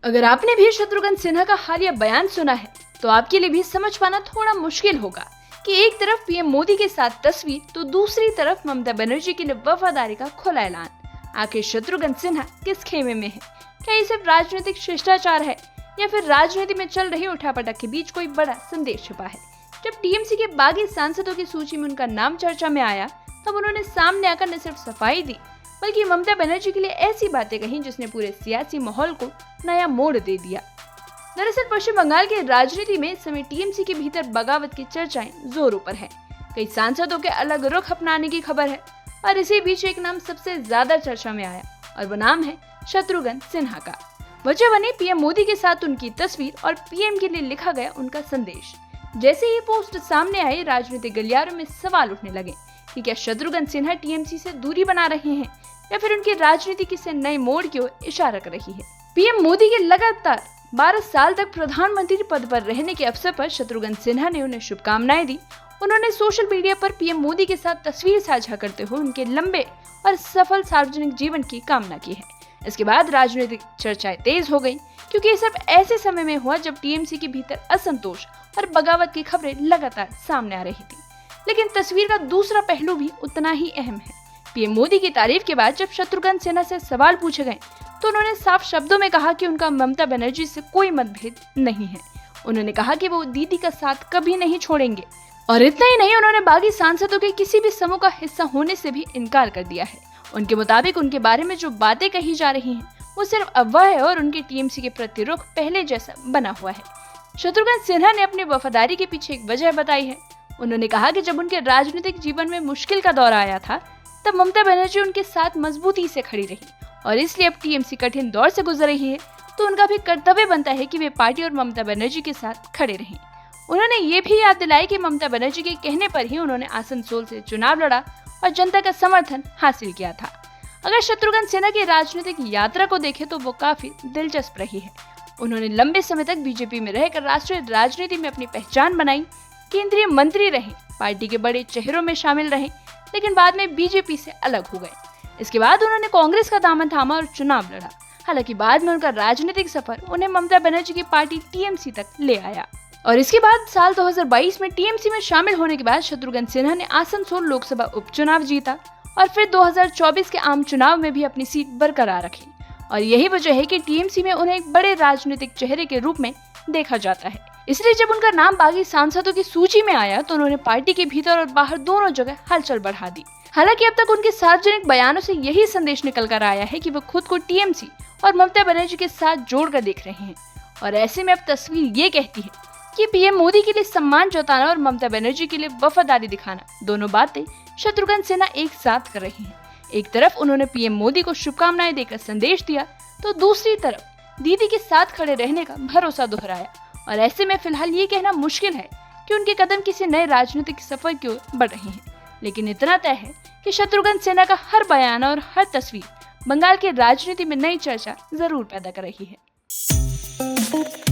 अगर आपने भी शत्रुघ्न सिन्हा का हालिया बयान सुना है तो आपके लिए भी समझ पाना थोड़ा मुश्किल होगा कि एक तरफ पीएम मोदी के साथ तस्वीर तो दूसरी तरफ ममता बनर्जी के लिए वफादारी का खुला ऐलान। आखिर शत्रुघ्न सिन्हा किस खेमे में है? क्या ये सिर्फ राजनीतिक शिष्टाचार है या फिर राजनीति में चल रही उठापटक के बीच कोई बड़ा संदेश छिपा है? जब टीएमसी के बागी सांसदों की सूची में उनका नाम चर्चा में आया तब उन्होंने सामने आकर न सिर्फ सफाई दी बल्कि ममता बनर्जी के लिए ऐसी बातें कही जिसने पूरे सियासी माहौल को नया मोड़ दे दिया। दरअसल पश्चिम बंगाल की राजनीति में इस समय टीएमसी के भीतर बगावत की चर्चाएं जोरों पर है। कई सांसदों के अलग रुख अपनाने की खबर है और इसी बीच एक नाम सबसे ज्यादा चर्चा में आया और वो नाम है शत्रुघ्न सिन्हा का। वजह बनी पीएम मोदी के साथ उनकी तस्वीर और पीएम के लिए लिखा गया उनका संदेश। जैसे ही पोस्ट सामने आई राजनीतिक गलियारों में सवाल उठने लगे कि क्या शत्रुघ्न सिन्हा टीएमसी से दूरी बना रहे हैं या फिर उनकी राजनीति किसी नए मोड़ की ओर इशारा कर रही है। पीएम मोदी के लगातार 12 साल तक प्रधानमंत्री पद पर रहने के अवसर पर शत्रुघ्न सिन्हा ने उन्हें शुभकामनाएं दी। उन्होंने सोशल मीडिया पर पीएम मोदी के साथ तस्वीर साझा करते हुए उनके लंबे और सफल सार्वजनिक जीवन की कामना की है। इसके बाद राजनीतिक चर्चाएं तेज हो गई क्योंकि ये सब ऐसे समय में हुआ जब टीएमसी के भीतर असंतोष और बगावत की खबरें लगातार सामने आ रही थी। लेकिन तस्वीर का दूसरा पहलू भी उतना ही अहम है। पीएम मोदी की तारीफ के बाद जब शत्रुघ्न सिन्हा से सवाल पूछे गए तो उन्होंने साफ शब्दों में कहा कि उनका ममता बनर्जी से कोई मतभेद नहीं है। उन्होंने कहा कि वो दीदी का साथ कभी नहीं छोड़ेंगे और इतना ही नहीं, उन्होंने बागी सांसदों के किसी भी समूह का हिस्सा होने से भी इनकार कर दिया है। उनके मुताबिक उनके बारे में जो बातें कही जा रही हैं वो सिर्फ अफवाह है और उनके टीएमसी के प्रति रुख पहले जैसा बना हुआ है। शत्रुघ्न सिन्हा ने अपनी वफादारी के पीछे एक वजह बताई है। उन्होंने कहा कि जब उनके राजनीतिक जीवन में मुश्किल का दौर आया था तब ममता बनर्जी उनके साथ मजबूती से खड़ी रही और इसलिए अब टीएमसी कठिन दौर से गुजर रही है तो उनका भी कर्तव्य बनता है कि वे पार्टी और ममता बनर्जी के साथ खड़े रहें। उन्होंने ये भी याद दिलाई कि ममता बनर्जी के कहने पर ही उन्होंने आसनसोल से चुनाव लड़ा और जनता का समर्थन हासिल किया था। अगर शत्रुघ्न सिन्हा की राजनीतिक यात्रा को देखें तो वो काफी दिलचस्प रही है। उन्होंने लंबे समय तक बीजेपी में रहकर राष्ट्रीय राजनीति में अपनी पहचान बनाई, केंद्रीय मंत्री रहे, पार्टी के बड़े चेहरों में शामिल रहे, लेकिन बाद में बीजेपी से अलग हो गए। इसके बाद उन्होंने कांग्रेस का दामन थामा और चुनाव लड़ा। हालांकि बाद में उनका राजनीतिक सफर उन्हें ममता बनर्जी की पार्टी टीएमसी तक ले आया और इसके बाद साल 2022 में टीएमसी में शामिल होने के बाद शत्रुघ्न सिन्हा ने आसनसोल लोकसभा उपचुनाव जीता और फिर 2024 के आम चुनाव में भी अपनी सीट बरकरार रखी और यही वजह है कि टीएमसी में उन्हें एक बड़े राजनीतिक चेहरे के रूप में देखा जाता है। इसलिए जब उनका नाम बागी सांसदों की सूची में आया तो उन्होंने पार्टी के भीतर और बाहर दोनों जगह हलचल बढ़ा दी। हालांकि अब तक उनके सार्वजनिक बयानों से यही संदेश निकल कर आया है कि वो खुद को टीएमसी और ममता बनर्जी के साथ जोड़कर देख रहे हैं और ऐसे में अब तस्वीर ये कहती है कि पीएम मोदी के लिए सम्मान जताना और ममता बनर्जी के लिए वफादारी दिखाना, दोनों बातें शत्रुघ्न सिन्हा एक साथ कर रहे हैं। एक तरफ उन्होंने पीएम मोदी को शुभकामनाएं देकर संदेश दिया तो दूसरी तरफ दीदी के साथ खड़े रहने का भरोसा दोहराया और ऐसे में फिलहाल ये कहना मुश्किल है कि उनके कदम किसी नए राजनीतिक सफर की ओर बढ़ रहे हैं। लेकिन इतना तय है कि शत्रुघ्न सिन्हा का हर बयान और हर तस्वीर बंगाल की राजनीति में नई चर्चा जरूर पैदा कर रही है।